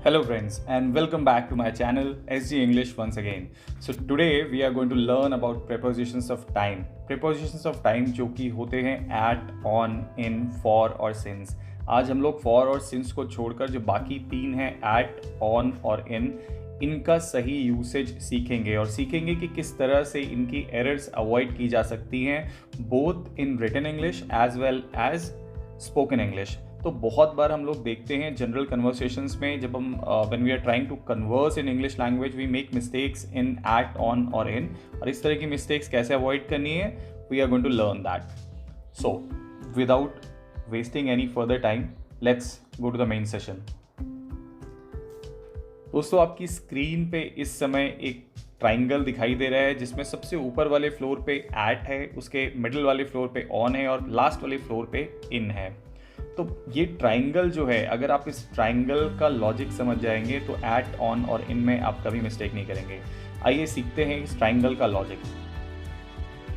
Hello friends and welcome back to my channel SG English once again. So today we are going to learn about prepositions of time. Prepositions of time जो कि होते हैं at, on, in, for और since. आज हम लोग for और since को छोड़कर जो बाकी तीन हैं at, on और in, इनका सही यूसेज सीखेंगे और सीखेंगे कि किस तरह से इनकी एरर्स अवॉइड की जा सकती हैं both in written English as well as spoken English. तो बहुत बार हम लोग देखते हैं जनरल कन्वर्सेशंस में जब हम when we are trying to converse in English language we make mistakes in at, on और इन, और इस तरह की मिस्टेक्स कैसे अवॉइड करनी है we are going to learn that. So without wasting any further time let's go to the main session. दोस्तों आपकी स्क्रीन पे इस समय एक ट्राइंगल दिखाई दे रहा है जिसमें सबसे ऊपर वाले फ्लोर पे एट है, उसके मिडिल वाले फ्लोर पे ऑन है और लास्ट वाले फ्लोर पे इन है। तो ये ट्राइंगल जो है, अगर आप इस ट्राइंगल का लॉजिक समझ जाएंगे तो एट, ऑन और इन में आप कभी मिस्टेक नहीं करेंगे। आइए सीखते हैं इस ट्राइंगल का लॉजिक।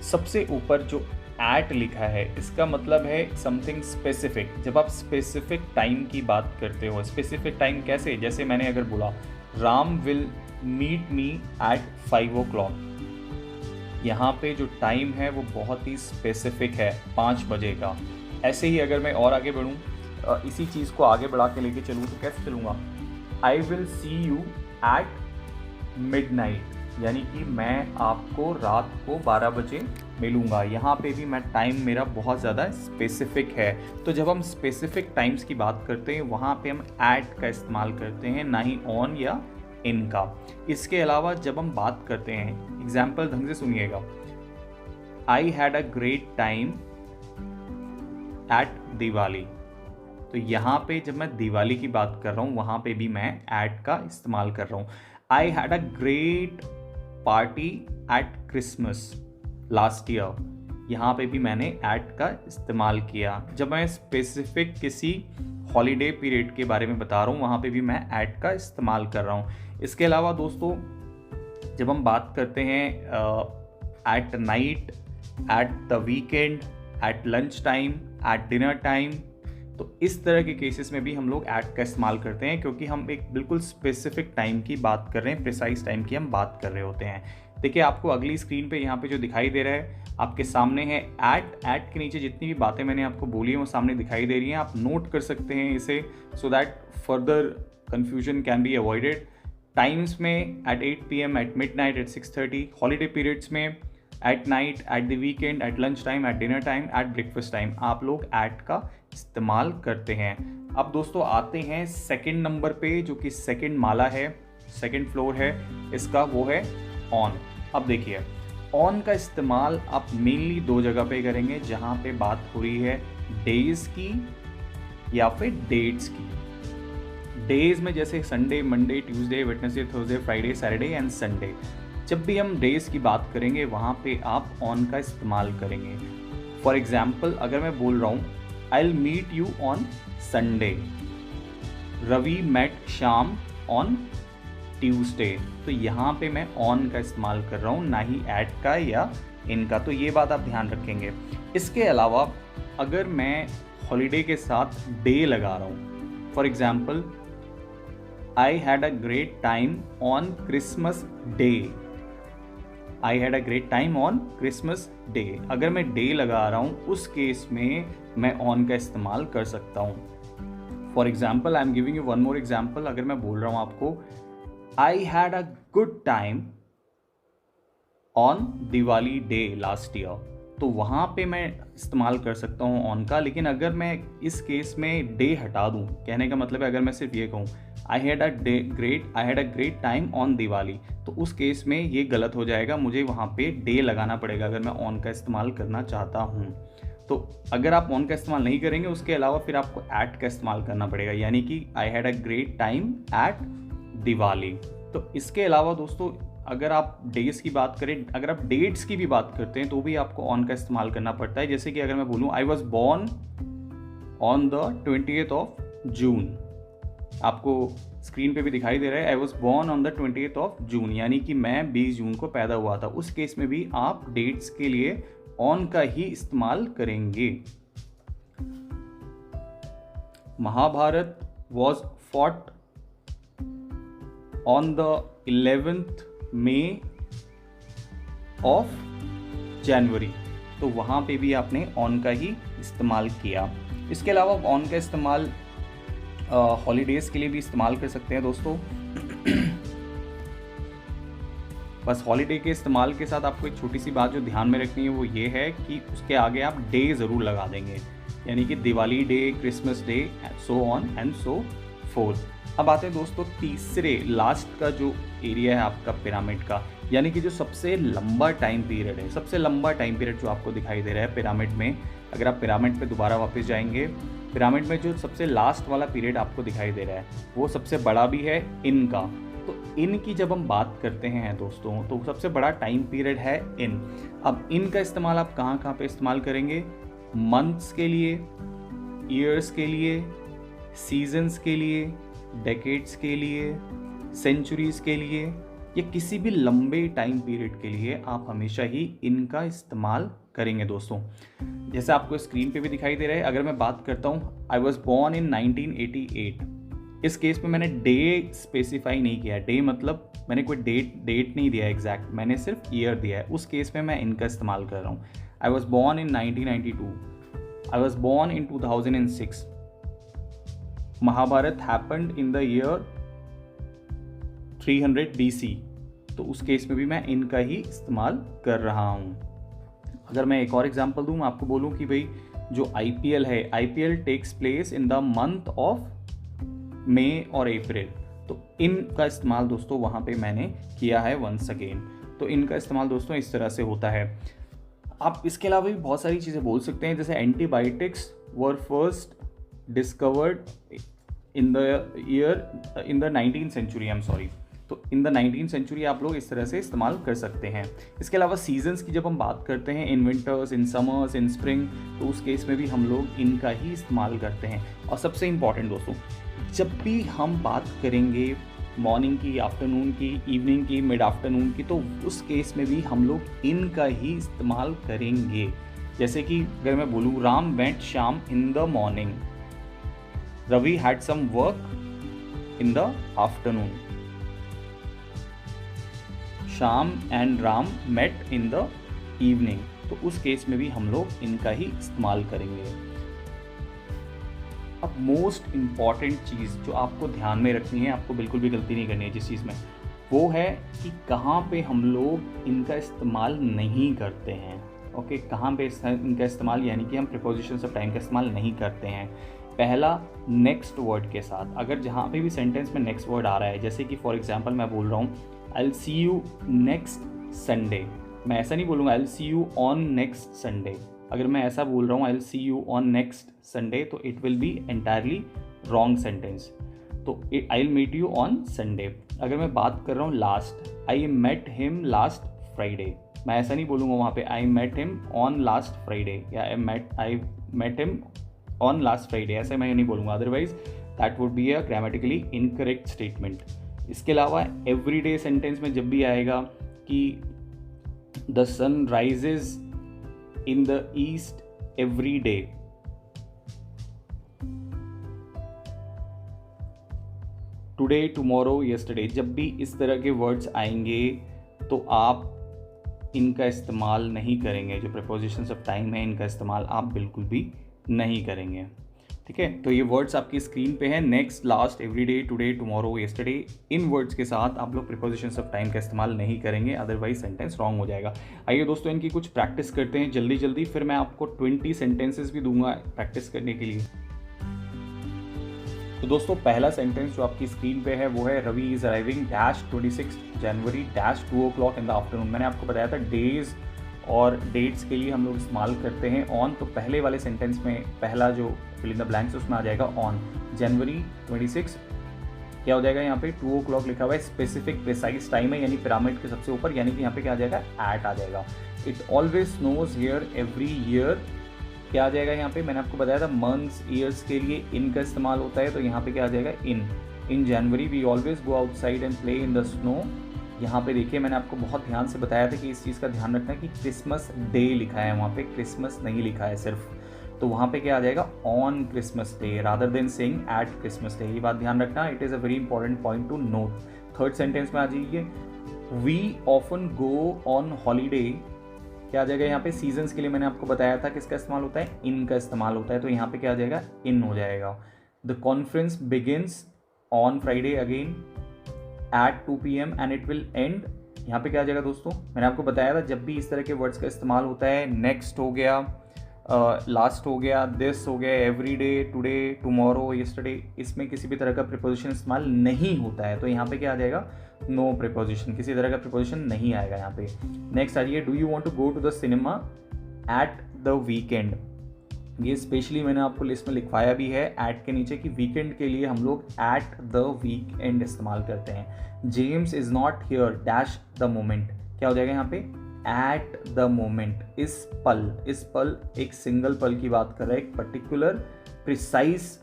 सबसे ऊपर जो एट लिखा है इसका मतलब है समथिंग स्पेसिफिक। जब आप स्पेसिफिक टाइम की बात करते हो, स्पेसिफिक टाइम कैसे, जैसे मैंने अगर बोला Ram will meet me at 5 o'clock, यहाँ पे जो टाइम है वो बहुत ही स्पेसिफिक है, 5 बजे का। ऐसे ही अगर मैं और आगे बढ़ूँ, इसी चीज़ को आगे बढ़ा के लेके चलूँ तो कैसे चलूँगा, I will see you at midnight, यानी कि मैं आपको रात को 12 बजे मिलूँगा। यहाँ पे भी मैं टाइम मेरा बहुत ज़्यादा स्पेसिफिक है। तो जब हम स्पेसिफिक टाइम्स की बात करते हैं वहाँ पे हम एट का इस्तेमाल करते हैं, ना ही ऑन या इन का। इसके अलावा जब हम बात करते हैं, एग्जाम्पल ढंग से सुनिएगा, I had a great time at Diwali. तो यहाँ पे जब मैं दिवाली की बात कर रहा हूँ वहाँ पे भी मैं एट का इस्तेमाल कर रहा हूँ। आई had a great party at Christmas last year, यहाँ पे भी मैंने एट का इस्तेमाल किया। जब मैं स्पेसिफिक किसी हॉलीडे पीरियड के बारे में बता रहा हूँ वहाँ पे भी मैं एट का इस्तेमाल कर रहा हूँ। इसके अलावा दोस्तों जब हम बात करते हैं at night, at the weekend, at lunch time, at dinner time, तो इस तरह के केसेस में भी हम लोग एट का इस्तेमाल करते हैं क्योंकि हम एक बिल्कुल स्पेसिफिक टाइम की बात कर रहे हैं, प्रिसाइज टाइम की हम बात कर रहे होते हैं। देखिए आपको अगली स्क्रीन पे यहाँ पे जो दिखाई दे रहा है आपके सामने है एट। एट के नीचे जितनी भी बातें मैंने आपको बोली हैं वो सामने दिखाई दे रही हैं, आप नोट कर सकते हैं इसे so that further confusion can be avoided. Times में at 8 PM, at midnight, at 6:30, holiday periods में at night, at the weekend, at lunch time, at dinner time, at breakfast time आप लोग एट का इस्तेमाल करते हैं। अब दोस्तों आते हैं सेकंड नंबर पे, जो कि सेकंड माला है, सेकंड फ्लोर है इसका, वो है ऑन। अब देखिए ऑन का इस्तेमाल आप मेनली 2 जगह पे करेंगे जहाँ पे बात हो रही है डेज की या फिर डेट्स की। डेज में जैसे Sunday, Monday, Tuesday, Wednesday, Thursday, Friday, Saturday and Sunday. जब भी हम डेज की बात करेंगे वहाँ पे आप ऑन का इस्तेमाल करेंगे। फॉर एग्जाम्पल अगर मैं बोल रहा हूँ I will meet you on Sunday, Ravi met Shyam on Tuesday, तो यहाँ पे मैं ऑन का इस्तेमाल कर रहा हूँ, ना ही एट का या इन का। तो ये बात आप ध्यान रखेंगे। इसके अलावा अगर मैं हॉलीडे के साथ डे लगा रहा हूँ, for example I had a great time on Christmas day, I had a great time on Christmas day, अगर मैं डे लगा रहा हूँ उस केस में मैं ऑन का इस्तेमाल कर सकता हूँ। For example I am giving you one more example, अगर मैं बोल रहा हूँ आपको आई had a good time on Diwali day last year, तो वहाँ पे मैं इस्तेमाल कर सकता हूँ ऑन का। लेकिन अगर मैं इस केस में डे हटा दूँ, कहने का मतलब है अगर मैं सिर्फ ये कहूँ आई had a great time on Diwali, तो उस केस में ये गलत हो जाएगा, मुझे वहाँ पे डे लगाना पड़ेगा अगर मैं ऑन का इस्तेमाल करना चाहता हूँ। तो अगर आप ऑन का इस्तेमाल नहीं करेंगे उसके अलावा फिर आपको एट का इस्तेमाल करना पड़ेगा, यानी कि I had a great time at Diwali. तो इसके अलावा दोस्तों अगर आप डेज की बात करें, अगर आप डेट्स की भी बात करते हैं तो भी आपको ऑन का इस्तेमाल करना पड़ता है। जैसे कि अगर मैं बोलूँ आई was born on the 20th of जून, आपको स्क्रीन पे भी दिखाई दे रहा है आई was born on the 20th of जून, यानी कि मैं 20 जून को पैदा हुआ था। उस केस में भी आप डेट्स के लिए ऑन का ही इस्तेमाल करेंगे। Mahabharat was fought on the 11th May of January, तो वहाँ पे भी आपने ऑन का ही इस्तेमाल किया। इसके अलावा ऑन का इस्तेमाल हॉलीडेज़ के लिए भी इस्तेमाल कर सकते हैं दोस्तों। बस हॉलीडे के इस्तेमाल के साथ आपको एक छोटी सी बात जो ध्यान में रखनी है वो ये है कि उसके आगे आप डे ज़रूर लगा देंगे, यानी कि Diwali day, Christmas day, so on and so fourth. अब आते हैं दोस्तों तीसरे लास्ट का जो एरिया है आपका पिरामिड का, यानी कि जो सबसे लंबा टाइम पीरियड है, सबसे लंबा टाइम पीरियड जो आपको दिखाई दे रहा है पिरामिड में। अगर आप पिरामिड पे दोबारा वापस जाएंगे, पिरामिड में जो सबसे लास्ट वाला पीरियड आपको दिखाई दे रहा है वो सबसे बड़ा भी है, इन का। तो इन की जब हम बात करते हैं दोस्तों, तो सबसे बड़ा टाइम पीरियड है इन। अब इन का इस्तेमाल आप कहाँ कहाँ पे इस्तेमाल करेंगे? मंथ्स के लिए, ईयर्स के लिए, सीजन्स के लिए, डेकेड्स के लिए, सेंचुरीज के लिए, या किसी भी लंबे टाइम पीरियड के लिए आप हमेशा ही इनका इस्तेमाल करेंगे दोस्तों। जैसे आपको स्क्रीन पे भी दिखाई दे रहा है, अगर मैं बात करता हूँ आई वॉज बॉर्न इन 1988, इस केस में मैंने डे स्पेसिफाई नहीं किया। डे मतलब मैंने कोई डेट नहीं दिया एग्जैक्ट, मैंने सिर्फ ईयर दिया है। उस केस में मैं इनका इस्तेमाल कर रहा हूँ। I was born in 1992, I was born in 2006, Mahabharat happened in the year 300 BC, तो उस केस में भी मैं इनका ही इस्तेमाल कर रहा हूँ। अगर मैं एक और एग्जांपल दूँ, आपको बोलूँ कि भाई जो IPL है, IPL takes place in the month of May और अप्रैल, तो इनका इस्तेमाल दोस्तों वहाँ पे मैंने किया है वंस अगेन। तो इनका इस्तेमाल दोस्तों इस तरह से होता है। आप इसके अलावा भी बहुत सारी चीज़ें बोल सकते हैं, जैसे antibiotics were first discovered in the 19th century, I am sorry. तो इन द 19th सेंचुरी आप लोग इस तरह से इस्तेमाल कर सकते हैं। इसके अलावा सीजन्स की जब हम बात करते हैं, in winters, in summers, in spring, तो उस केस में भी हम लोग इनका ही इस्तेमाल करते हैं। और सबसे इम्पॉर्टेंट दोस्तों, जब भी हम बात करेंगे मॉर्निंग की, आफ्टरनून की, इवनिंग की, मिड आफ्टरनून की, तो उस केस में भी हम लोग इनका ही इस्तेमाल करेंगे। जैसे कि अगर मैं बोलूँ Ram went Shyam in the morning, Ravi had some work in the afternoon, Shyam and Ram met in the evening, तो उस केस में भी हम लोग इनका ही इस्तेमाल करेंगे। अब मोस्ट इम्पॉर्टेंट चीज़ जो आपको ध्यान में रखनी है, आपको बिल्कुल भी गलती नहीं करनी है जिस चीज़ में, वो है कि कहाँ पे हम लोग इनका इस्तेमाल नहीं करते हैं। ओके, कहाँ पे इनका इस्तेमाल, यानी कि हम प्रीपोजिशंस ऑफ टाइम का इस्तेमाल नहीं करते हैं। पहला, नेक्स्ट वर्ड के साथ। अगर जहाँ पे भी सेंटेंस में नेक्स्ट वर्ड आ रहा है, जैसे कि फॉर एग्जांपल मैं बोल रहा हूँ I will see you next Sunday, मैं ऐसा नहीं बोलूँगा I will see you on next Sunday. अगर मैं ऐसा बोल रहा हूँ I will see you on next Sunday, तो it will be entirely wrong sentence. तो I will meet you on Sunday. अगर मैं बात कर रहा हूँ last, I met him last Friday, मैं ऐसा नहीं बोलूँगा वहाँ पे I met him on last Friday या I met him on last Friday, ऐसे मैं नहीं बोलूँगा, otherwise that would be a grammatically incorrect statement. इसके अलावा एवरीडे सेंटेंस में जब भी आएगा कि the sun rises in the east every day, today, tomorrow, yesterday, जब भी इस तरह के वर्ड्स आएंगे तो आप इनका इस्तेमाल नहीं करेंगे। जो प्रीपोजिशंस ऑफ टाइम है इनका इस्तेमाल आप बिल्कुल भी नहीं करेंगे। ठीक है, तो ये वर्ड्स आपकी स्क्रीन पे है, next, last, everyday, today, tomorrow, yesterday. इन वर्ड्स के साथ आप लोग प्रीपोजिशंस ऑफ टाइम का इस्तेमाल नहीं करेंगे, अदरवाइज सेंटेंस रॉन्ग हो जाएगा। आइए दोस्तों इनकी कुछ प्रैक्टिस करते हैं जल्दी जल्दी, फिर मैं आपको 20 सेंटेंसेस भी दूंगा प्रैक्टिस करने के लिए। तो दोस्तों पहला सेंटेंस जो आपकी स्क्रीन पे है वो है Ravi is arriving dash 26 January dash 2 o'clock in the afternoon. मैंने आपको बताया था डेज और डेट्स के लिए हम लोग इस्तेमाल करते हैं ऑन, तो पहले वाले सेंटेंस में पहला जो फिल इन द ब्लैंक्स उसमें आ जाएगा ऑन। जनवरी 26 क्या हो जाएगा, यहाँ पे 2 o'clock लिखा हुआ है, स्पेसिफिक प्रिसाइज टाइम है, यानी पिरामिड के सबसे ऊपर, यानी कि यहाँ पे क्या आ जाएगा, एट आ जाएगा। It always snows here every year, क्या आ जाएगा यहाँ पे, मैंने आपको बताया था मंथ्स ईयर्स के लिए इन का इस्तेमाल होता है, तो यहाँ पे क्या आ जाएगा, in January we always go outside and play in the snow. यहाँ पे देखिए मैंने आपको बहुत ध्यान से बताया था कि इस चीज़ का ध्यान रखना है कि क्रिसमस डे लिखा है, वहाँ पे क्रिसमस नहीं लिखा है सिर्फ, तो वहाँ पे क्या आ जाएगा, on Christmas day rather than saying at Christmas day. ये बात ध्यान रखना, it is a very important point to note. Third sentence में आ जाइए, we often go on holiday, क्या आ जाएगा यहाँ पे, सीजन्स के लिए मैंने आपको बताया था किसका इस्तेमाल होता है, इन का इस्तेमाल होता है, तो यहाँ पे क्या आ जाएगा, इन हो जाएगा। The conference begins on Friday again at 2 PM and it will end, यहाँ पे क्या आ जाएगा दोस्तों, मैंने आपको बताया था जब भी इस तरह के वर्ड्स का इस्तेमाल होता है, नेक्स्ट हो गया, लास्ट हो गया, दिस हो गया, every day, today, tomorrow, yesterday, इसमें किसी भी तरह का प्रिपोजिशन इस्तेमाल नहीं होता है, तो यहाँ पे क्या आ जाएगा, नो प्रिपोजिशन, किसी तरह का प्रिपोजिशन नहीं आएगा यहाँ पे। नेक्स्ट आ जाइए, do you want to go to the cinema at the weekend, ये स्पेशली मैंने आपको लिस्ट में लिखवाया भी है एट के नीचे कि वीकेंड के लिए हम लोग एट द वीक एंड इस्तेमाल करते हैं। James is not here dash the moment, क्या हो जाएगा यहाँ पे, एट द मोमेंट, इस पल एक सिंगल पल की बात कर रहा है, एक पर्टिकुलर प्रिसाइज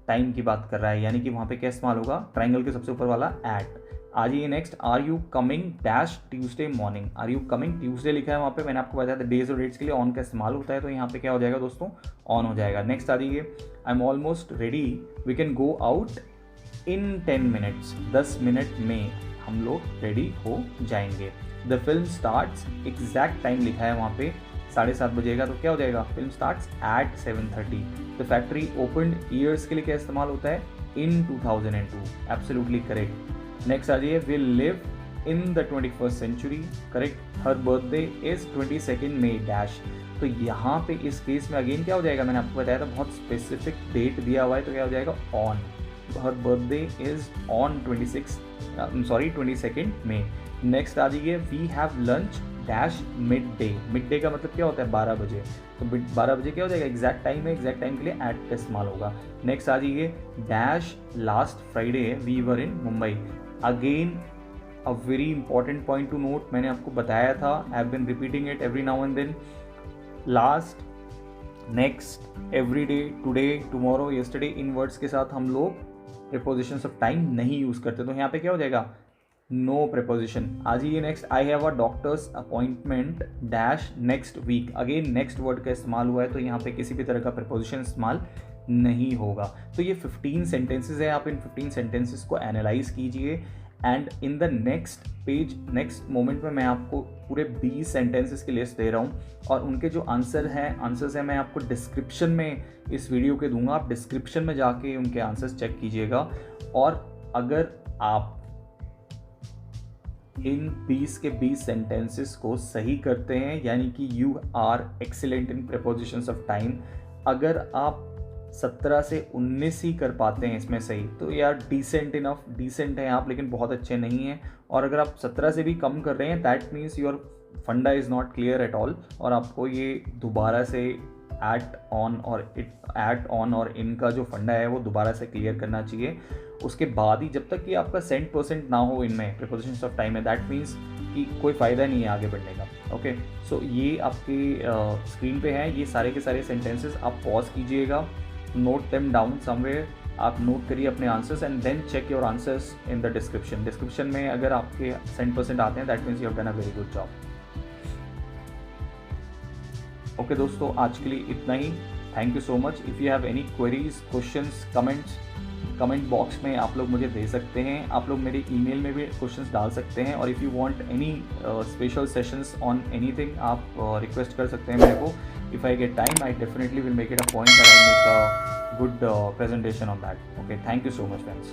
टाइम की बात कर रहा है, यानी कि वहाँ पे क्या इस्तेमाल होगा, ट्राइंगल के सबसे ऊपर वाला एट। आ जाइए next, are you coming dash Tuesday morning, are you coming Tuesday लिखा है वहाँ पे, मैंने आपको बताया था डेज और डेट्स के लिए ऑन का इस्तेमाल होता है, तो यहाँ पे क्या हो जाएगा दोस्तों, ऑन हो जाएगा। नेक्स्ट आ जाइए, I am almost ready, we can go out in 10 minutes, 10 minute में हम लोग रेडी हो जाएंगे। The film starts, exact time लिखा है वहाँ पे 7:30 बजेगा, तो क्या हो जाएगा, film starts at 7:30। The factory opened years के लिए क्या इस्तेमाल होता है, इन 2002, एब्सोल्युटली करेक्ट। नेक्स्ट आ जाइए, will live in the 21st century, correct. Her birthday is 22 May dash, तो यहाँ पे इस केस में अगेन क्या हो जाएगा, मैंने आपको बताया था बहुत स्पेसिफिक डेट दिया हुआ है, तो क्या हो जाएगा, on, her birthday is on 22 May. Next आ जाइए, we have lunch dash midday का मतलब क्या होता है, 12 बजे, तो 12 बजे क्या हो जाएगा, एग्जैक्ट टाइम है, एग्जैक्ट टाइम के लिए एट का इस्तेमाल होगा। नेक्स्ट आ जाइए, dash last Friday we were in Mumbai, again a very important point to note, मैंने आपको बताया था, I have been repeating it every now and then, last, next, every day, today, tomorrow, yesterday, इन वर्ड्स के साथ हम लोग प्रीपोजिशंस ऑफ टाइम नहीं यूज करते, तो यहाँ पे क्या हो जाएगा, नो प्रीपोजिशन। आ जाइए next, I have a doctor's appointment dash next week, again next word का इस्तेमाल हुआ है, तो यहाँ पे किसी भी तरह का प्रीपोजिशन इस्तेमाल नहीं होगा। तो ये 15 सेंटेंसेस है, आप इन 15 सेंटेंसेस को एनालाइज कीजिए and in the next page, next moment में मैं आपको पूरे 20 सेंटेंसेस की लिस्ट दे रहा हूँ और उनके जो आंसर्स हैं मैं आपको डिस्क्रिप्शन में इस वीडियो के दूंगा, आप डिस्क्रिप्शन में जाके उनके आंसर्स चेक कीजिएगा। और अगर आप इन 20 के 20 सेंटेंसेस को सही करते हैं, यानी कि you are excellent in prepositions of time, अगर आप 17 से 19 ही कर पाते हैं इसमें सही, तो यार डिसेंट हैं आप, लेकिन बहुत अच्छे नहीं हैं। और अगर आप 17 से भी कम कर रहे हैं, दैट मीन्स योर फंडा is not clear at all, और आपको ये दोबारा से एट ऑन और इन का जो फंडा है वो दोबारा से क्लियर करना चाहिए। उसके बाद ही, जब तक कि आपका 100% ना हो इनमें प्रीपोजिशंस ऑफ टाइम है, दैट मीन्स कि कोई फ़ायदा नहीं है आगे बढ़ने का। ओके, सो ये आपकी स्क्रीन पे है, ये सारे के सारे सेंटेंसेस आप पॉज कीजिएगा, नोट देम डाउन समवेयर, आप नोट करिए अपने answers and then check your answers in the description में अगर आपके 100% आते हैं, that means you have done a very good job. Okay दोस्तों, आज के लिए इतना ही। Thank you so much. If you have any queries, questions, comment box में आप लोग मुझे दे सकते हैं, आप लोग मेरे ईमेल में भी क्वेश्चंस डाल सकते हैं, और if you want any special sessions on anything, आप रिक्वेस्ट कर सकते हैं मेरे को। If I get time, I definitely will make it a point that I make a good presentation on that. Okay, thank you so much friends.